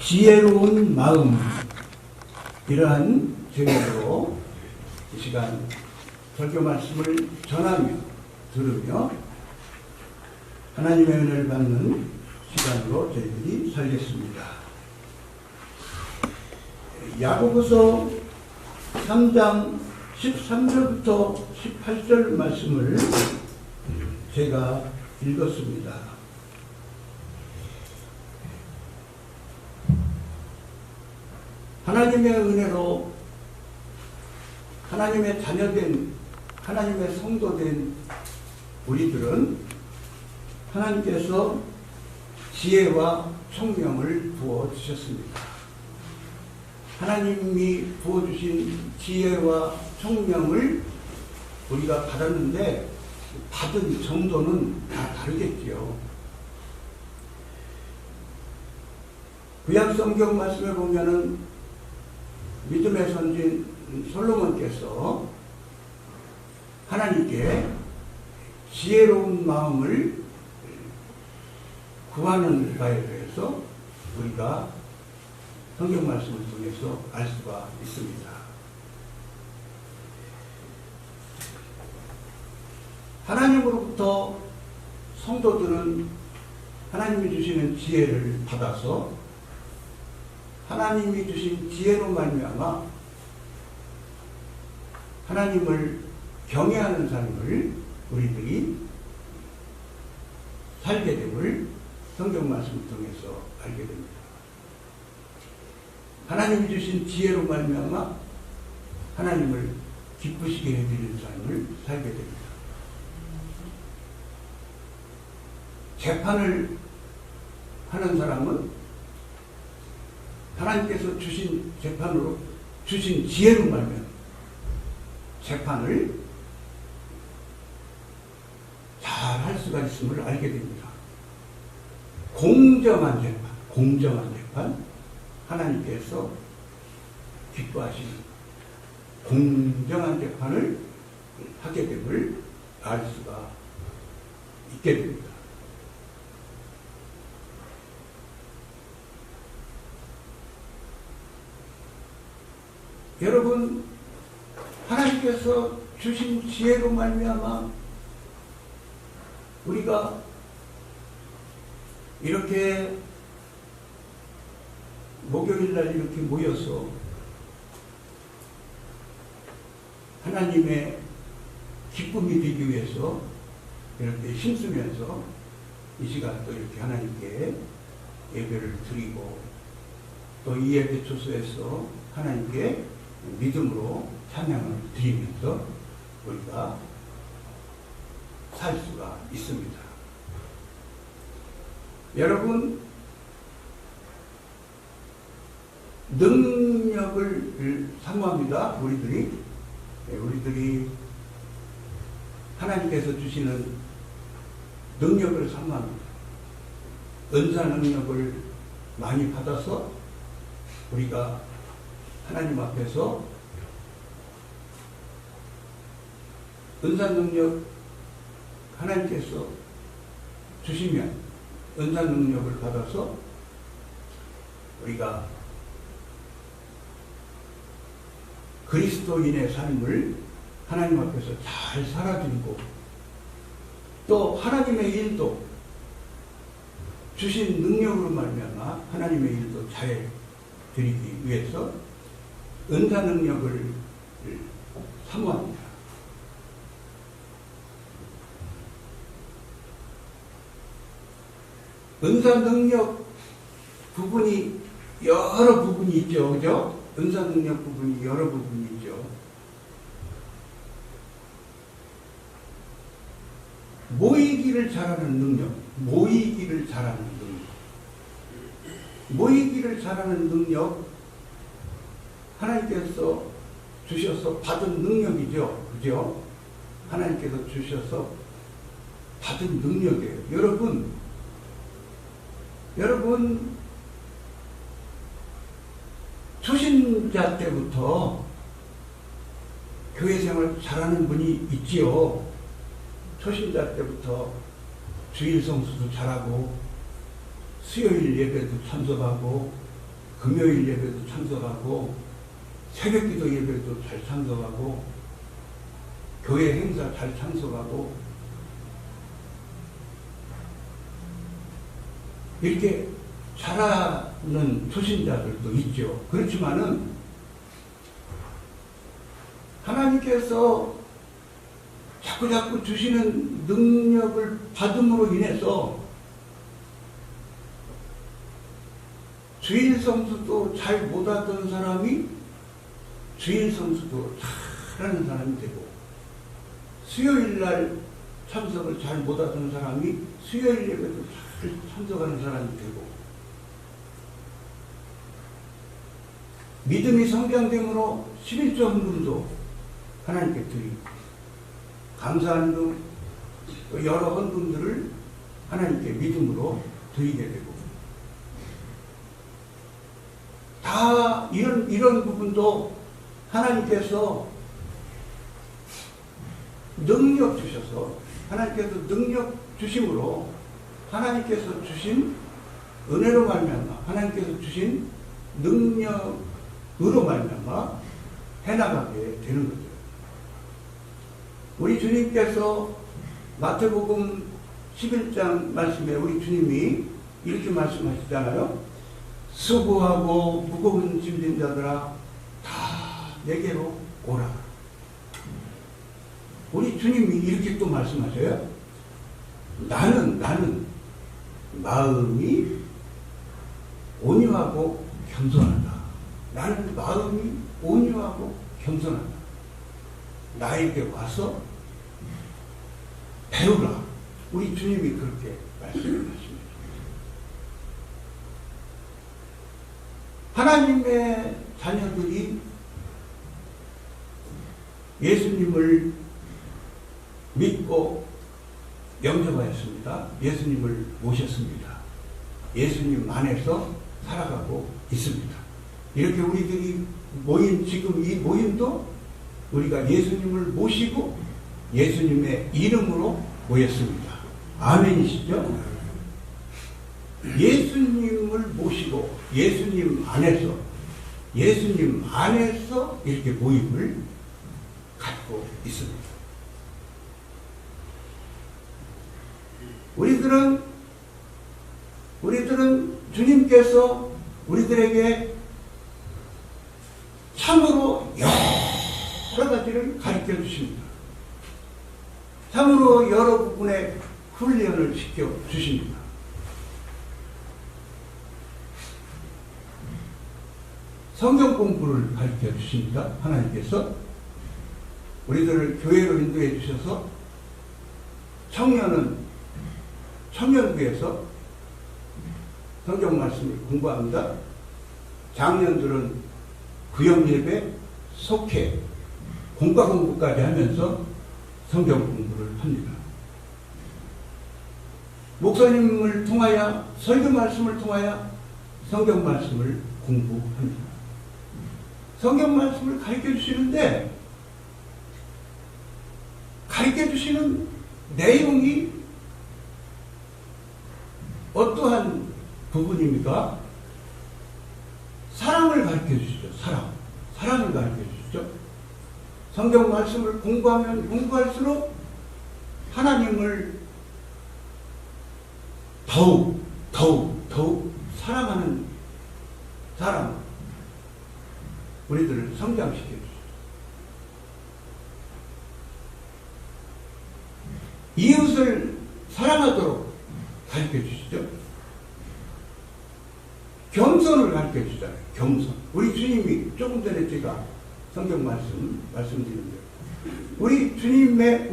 지혜로운 마음, 이러한 제목으로 이 시간 설교 말씀을 전하며 들으며 하나님의 은혜를 받는 시간으로 저희들이 살겠습니다. 야고보서 3장 13절부터 18절 말씀을 제가 읽었습니다. 하나님의 은혜로 하나님의 자녀된, 하나님의 성도된 우리들은 하나님께서 지혜와 총명을 부어주셨습니다. 하나님이 부어주신 지혜와 총명을 우리가 받았는데 받은 정도는 다 다르겠지요. 구약 성경 말씀에 보면은 믿음의 선진 솔로몬께서 하나님께 지혜로운 마음을 구하는 바에 대해서 우리가 성경 말씀을 통해서 알 수가 있습니다. 하나님으로부터 성도들은 하나님이 주시는 지혜를 받아서 하나님이 주신 지혜로 말미암아 하나님을 경외하는 삶을 우리들이 살게 됨을 성경 말씀을 통해서 알게 됩니다. 하나님이 주신 지혜로 말미암아 하나님을 기쁘시게 해드리는 삶을 살게 됩니다. 재판을 하는 사람은 하나님께서 주신 재판으로 주신 지혜로 말면 재판을 잘 할 수가 있음을 알게 됩니다. 공정한 재판, 하나님께서 기뻐하시는 공정한 재판을 하게 됨을 알 수가 있게 됩니다. 여러분, 하나님께서 주신 지혜로 말미암아 우리가 이렇게 목요일날 이렇게 모여서 하나님의 기쁨이 되기 위해서 이렇게 힘쓰면서 이 시간 또 이렇게 하나님께 예배를 드리고 또 이 예배 초소에서 하나님께 믿음으로 찬양을 드리면서 우리가 살 수가 있습니다. 여러분, 능력을 사모합니다. 우리들이 하나님께서 주시는 능력을 사모합니다. 은사 능력을 많이 받아서 우리가 하나님 앞에서 은사 능력 하나님께서 주시면 은사 능력을 받아서 우리가 그리스도인의 삶을 하나님 앞에서 잘 살아드리고 또 하나님의 일도 주신 능력으로 말미암아 하나님의 일도 잘 드리기 위해서 은사 능력을 사모합니다. 은사 능력 부분이 여러 부분이 있죠. 그죠? 은사 능력 부분이 여러 부분이 있죠. 모이기를 잘하는 능력, 모이기를 잘하는 능력, 하나님께서 주셔서 받은 능력이죠. 그죠? 하나님께서 주셔서 받은 능력이에요. 여러분, 초신자 때부터 교회 생활 잘하는 분이 있지요. 초신자 때부터 주일 성수도 잘하고 수요일 예배도 참석하고 금요일 예배도 참석하고 새벽기도 예배도 잘 참석하고 교회 행사 잘 참석하고 이렇게 잘하는 초신자들도 있죠. 그렇지만은 하나님께서 자꾸 주시는 능력을 받음으로 인해서 주일 성수도 잘 못하던 사람이 주일 성수도 잘하는 사람이 되고, 수요일날 참석을 잘 못하던 사람이 수요일 예배도 잘 참석하는 사람이 되고, 믿음이 성장됨으로 11조 헌금도 하나님께 드리고, 감사한 금, 여러 헌금들을 하나님께 믿음으로 드리게 되고, 다 이런 부분도 하나님께서 능력 주셔서, 하나님께서 능력 주심으로, 하나님께서 주신 은혜로 말미암아, 하나님께서 주신 능력으로 말미암아 해나가게 되는 거죠. 우리 주님께서 마태복음 11장 말씀에 우리 주님이 이렇게 말씀하시잖아요. 수고하고 무거운 짐진 자들아 다 내게로 오라. 우리 주님이 이렇게 또 말씀하셔요. 나는 마음이 온유하고 겸손하다. 나는 마음이 온유하고 겸손하다. 나에게 와서 배우라. 우리 주님이 그렇게 말씀하십니다. 하나님의 자녀들이 예수님을 믿고 영접하였습니다. 예수님을 모셨습니다. 예수님 안에서 살아가고 있습니다. 이렇게 우리들이 모인 지금 이 모임도 우리가 예수님을 모시고 예수님의 이름으로 모였습니다. 아멘이시죠? 예수님을 모시고 예수님 안에서 이렇게 모임을 갖고 있습니다. 우리들은 주님께서 우리들에게 참으로 여러 가지를 가르쳐 주십니다. 참으로 여러 부분의 훈련을 시켜 주십니다. 성경 공부를 가르쳐 주십니다. 하나님께서 우리들을 교회로 인도해 주셔서 청년부에서 성경 말씀을 공부합니다. 장년들은 구역 예배, 속회, 공과 공부까지 하면서 성경 공부를 합니다. 목사님을 통하여 설교 말씀을 통하여 성경 말씀을 공부합니다. 성경 말씀을 가르쳐 주시는데 가르쳐 주시는 내용이 어떠한 부분입니까? 사랑을 가르쳐 주시죠. 사랑을 가르쳐 주시죠. 성경 말씀을 공부하면 공부할수록 하나님을 더욱 사랑하는 사람, 우리들을 성장시켜 주시죠. 이웃을 사랑하도록 가르쳐 주시죠. 겸손을 가르쳐 주잖아요. 겸손. 우리 주님이 조금 전에 제가 성경 말씀드렸는데, 우리 주님의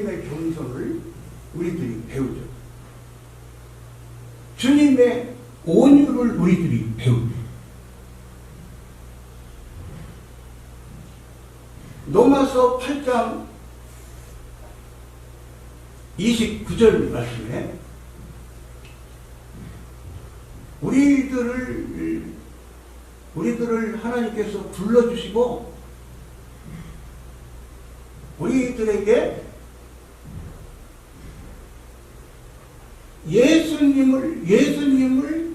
겸손을 우리들이 배우죠. 주님의 온유를 우리들이 배우죠. 로마서 8장 29절 말씀에 우리들을 하나님께서 불러주시고 우리들에게 예수님을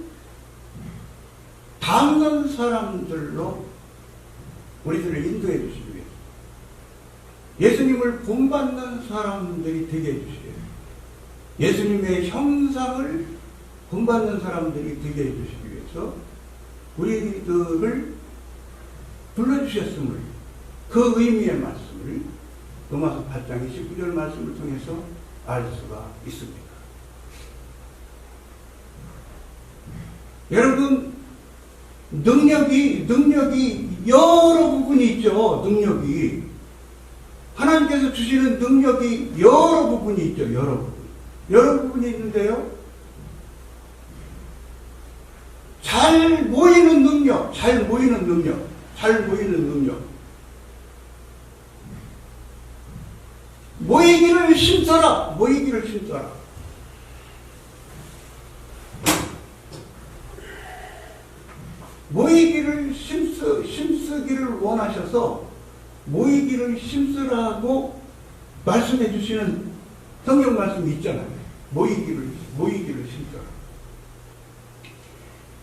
닮는 사람들로 우리들을 인도해 주시기 위해서, 예수님을 본받는 사람들이 되게 해주시기 위해서, 예수님의 형상을 본받는 사람들이 되게 해주시기 위해서 우리들을 불러주셨음을, 그 의미의 말씀을 로마서 8장 29절 말씀을 통해서 알 수가 있습니다. 여러분, 능력이 여러 부분이 있죠. 능력이, 하나님께서 주시는 능력이 여러 부분이 있죠. 여러 부분이 있는데요, 잘 모이는 능력, 모이기를 심써라. 모이기를 심쓰기를 원하셔서 모이기를 심쓰라고 말씀해 주시는 성경 말씀이 있잖아요. 모이기를 심써라.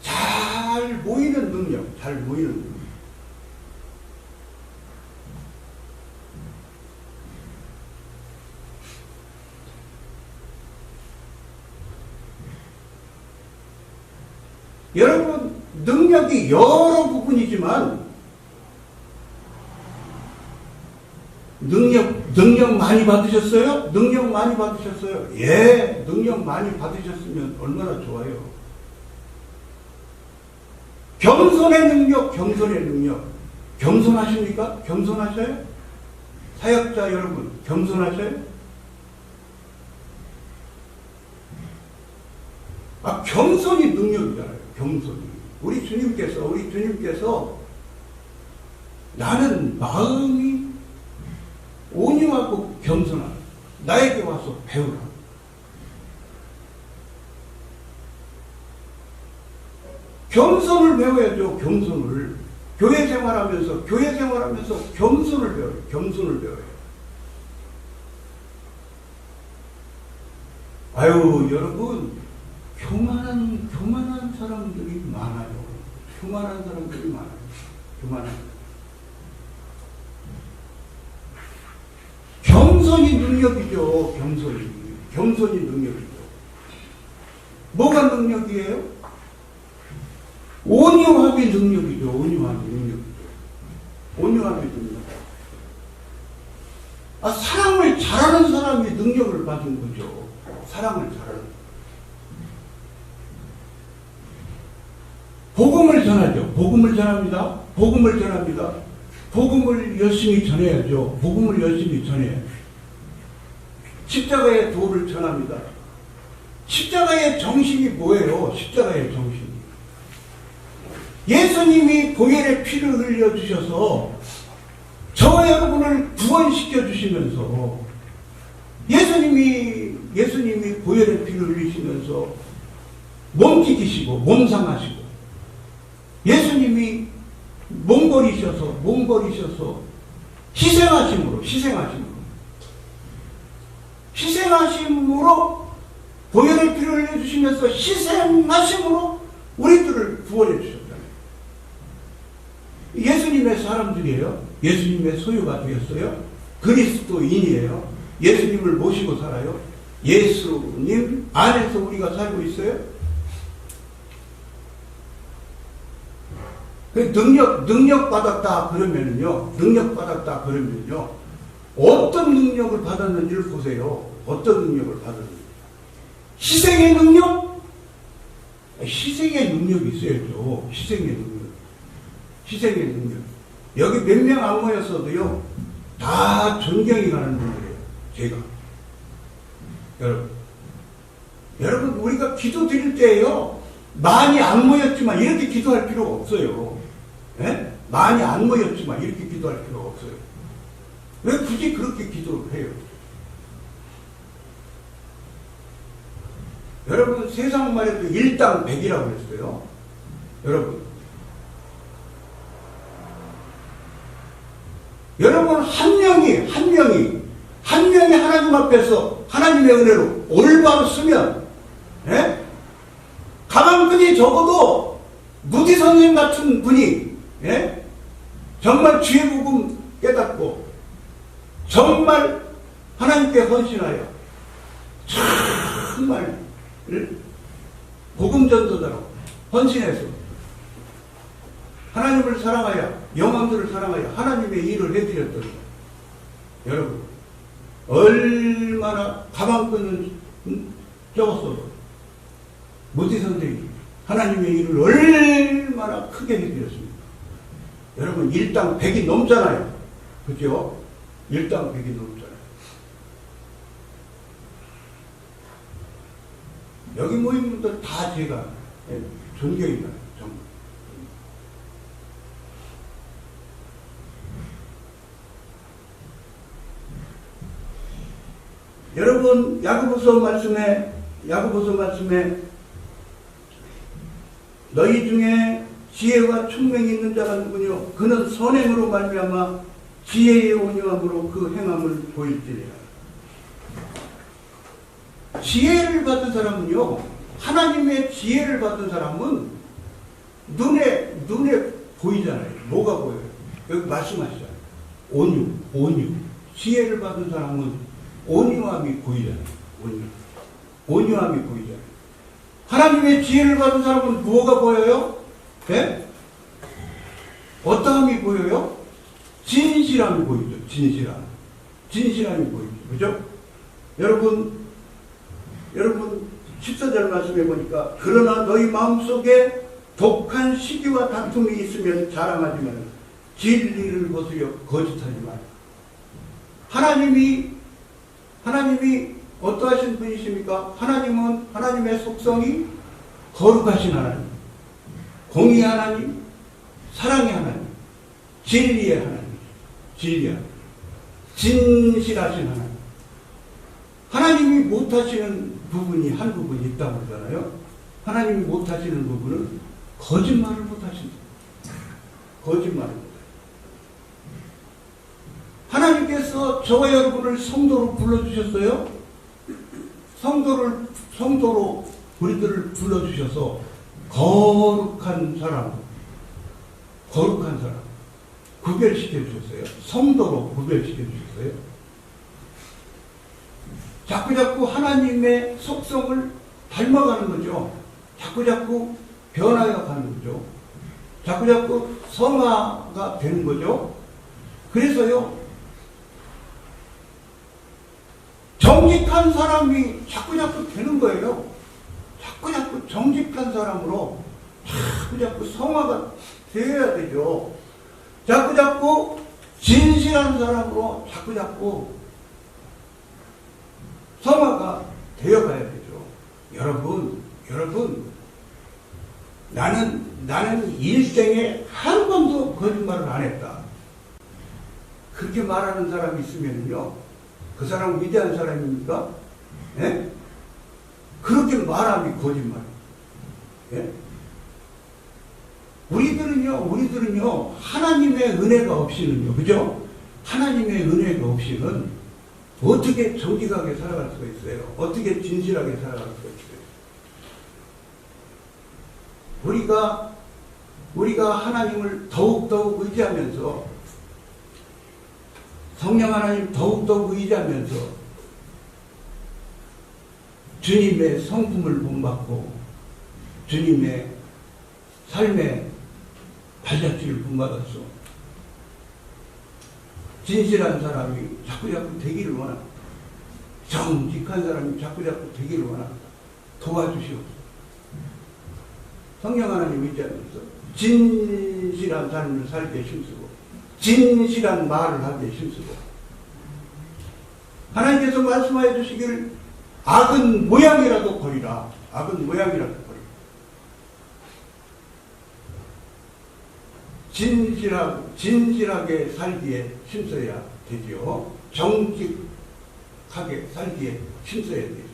잘 모이는 능력. 여러분, 능력이 여러 부분이지만 능력 많이 받으셨어요? 예, 능력 많이 받으셨으면 얼마나 좋아요. 겸손의 능력. 겸손하십니까? 겸손하셔요? 사역자 여러분, 겸손하셔요? 겸손이 능력이잖아요. 우리 주님께서 나는 마음이 온유하고 겸손하다. 나에게 와서 배우라. 겸손을 배워야죠. 교회 생활하면서 겸손을 배워요. 아유, 여러분, 교만한 사람들이 많아요. 겸손이 능력이죠. 겸손이 능력이죠. 뭐가 능력이에요? 온유함이 능력이죠. 사랑을 잘하는 사람이 능력을 받은 거죠. 사랑을 잘하는. 복음을 전하죠. 복음을 전합니다. 복음을 열심히 전해야죠. 십자가의 도를 전합니다. 십자가의 정신이 뭐예요? 예수님이 보혈의 피를 흘려주셔서 저와 여러분을 구원시켜 주시면서, 예수님이 보혈의 피를 흘리시면서 몸 찢기시고 몸 상하시고, 예수님이 몸버리셔서 희생하심으로 보혈의 피를 흘려주시면서 희생하심으로 우리들을 구원해 주셨잖아요. 예수님의 사람들이에요. 예수님의 소유가 되었어요. 그리스도인이에요. 예수님을 모시고 살아요. 예수님 안에서 우리가 살고 있어요. 능력 받았다 그러면요, 어떤 능력을 받았는지를 보세요. 희생의 능력이 있어야죠. 희생의 능력. 여기 몇 명 안 모였어도요, 다 존경이 가는 분들이에요. 제가. 여러분, 우리가 기도 드릴 때에요, 많이 안 모였지만 이렇게 기도할 필요가 없어요. 네? 많이 안 모였지만 이렇게 기도할 필요가 없어요. 왜 굳이 그렇게 기도를 해요? 여러분, 세상 말해도 일당 백이라고 그랬어요. 여러분, 한 명이 하나님 앞에서 하나님의 은혜로 올바로 쓰면, 예? 그분이 적어도 무디 선생님 같은 분이, 예? 정말 주의 복음 깨닫고 정말 하나님께 헌신하여 정말 복음 전도자로 헌신해서 하나님을 사랑하여 영혼들을 사랑하여 하나님의 일을 해드렸더니 여러분 얼마나 가방끈을 적었어도 무디 선생님이 하나님의 일을 얼마나 크게 해드렸습니까? 여러분 일당 100이 넘잖아요. 그죠? 일당 100이 넘잖아요. 여기 모인 분들 다 제가 존경이 가요. 정말. 여러분 야고보서 말씀에 너희 중에 지혜와 총명이 있는 자가 누구뇨? 그는 선행으로 말미암아 지혜의 온유함으로 그 행함을 보일지니라. 지혜를 받은 사람은요, 하나님의 지혜를 받은 사람은 눈에 보이잖아요. 뭐가 보여요? 여기 말씀하시잖아요. 온유. 지혜를 받은 사람은 온유함이 보이잖아요. 온유함이 보이잖아요. 하나님의 지혜를 받은 사람은 뭐가 보여요? 네? 어떠함이 보여요? 진실함이 보이죠. 진실함이 보이죠. 그죠? 여러분 14절 말씀해 보니까 그러나 너희 마음속에 독한 시기와 다툼이 있으면 자랑하지 말라. 진리를 거스려 거짓하지 말라. 하나님이 어떠하신 분이십니까? 하나님은 하나님의 속성이 거룩하신 하나님, 공의 하나님, 사랑의 하나님, 진리의 하나님, 진실하신 하나님. 하나님이 못하시는 부분이 한 부분이 있다고 그러잖아요. 하나님이 못하시는 부분은 거짓말을 못하신다. 거짓말을 못해요. 하나님께서 저와 여러분을 성도로 불러주셨어요. 성도로 우리들을 불러주셔서 거룩한 사람 구별시켜 주셨어요. 성도로 구별시켜 주셨어요. 자꾸 하나님의 속성을 닮아가는 거죠. 자꾸 변화해 가는 거죠. 자꾸 성화가 되는 거죠. 그래서요, 정직한 사람이 자꾸 되는 거예요. 자꾸 정직한 사람으로 자꾸 성화가 되어야 되죠. 자꾸 진실한 사람으로 자꾸 성화가 되어가야 되죠. 여러분, 나는 일생에 한 번도 거짓말을 안 했다. 그렇게 말하는 사람이 있으면요, 그 사람은 위대한 사람입니까? 예? 그렇게 말하면 거짓말. 예? 우리들은요, 하나님의 은혜가 없이는요, 그죠? 하나님의 은혜가 없이는 어떻게 정직하게 살아갈 수가 있어요? 어떻게 진실하게 살아갈 수가 있어요? 우리가 하나님을 더욱더욱 의지하면서, 성령 하나님 더욱더욱 의지하면서 주님의 성품을 본받고 주님의 삶의 발자취를 본받았어. 진실한 사람이 자꾸 되기를 원합니다. 정직한 사람이 자꾸 되기를 원합니다. 도와주시옵소서. 성령 하나님 의지하면서 진실한 삶을 살게 힘쓰고 진실한 말을 하게 힘쓰고, 하나님께서 말씀하여 주시기를 악은 모양이라도 버리라. 악은 모양이라도 버리라. 진실하게 살기에 힘써야 되지요. 정직하게 살기에 힘써야 되죠.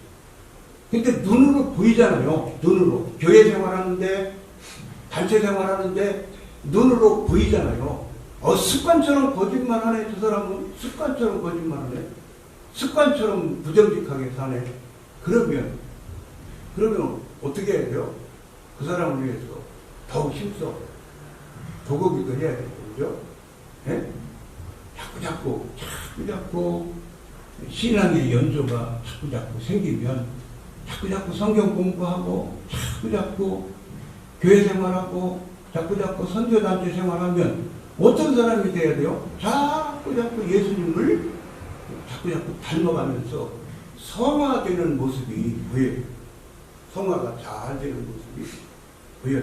근데 눈으로 보이잖아요. 눈으로. 교회 생활하는데, 단체 생활하는데 눈으로 보이잖아요. 습관처럼 거짓말하네. 저 사람은 습관처럼 거짓말하네. 습관처럼 부정직하게 사네. 그러면 어떻게 해야 돼요? 그 사람을 위해서 더욱 힘써 도곡이도 해야 되고, 그죠? 예? 자꾸 신앙의 연조가 자꾸 생기면 자꾸 성경 공부하고 자꾸 교회 생활하고 자꾸 선교단체 생활하면 어떤 사람이 돼야 돼요? 자꾸 예수님을 자꾸 닮아가면서 성화되는 모습이 보여요. 성화가 잘 되는 모습이 보여요.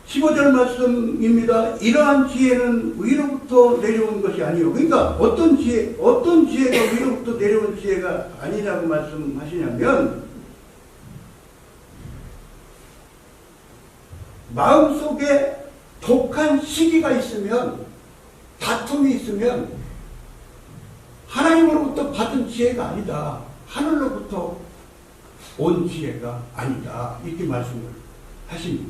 15절 말씀입니다. 이러한 지혜는 위로부터 내려온 것이 아니요. 그러니까 어떤 지혜가 위로부터 내려온 지혜가 아니라고 말씀하시냐면, 마음속에 독한 시기가 있으면, 다툼이 있으면 하나님으로부터 받은 지혜가 아니다. 하늘로부터 온 지혜가 아니다. 이렇게 말씀을 하십니다.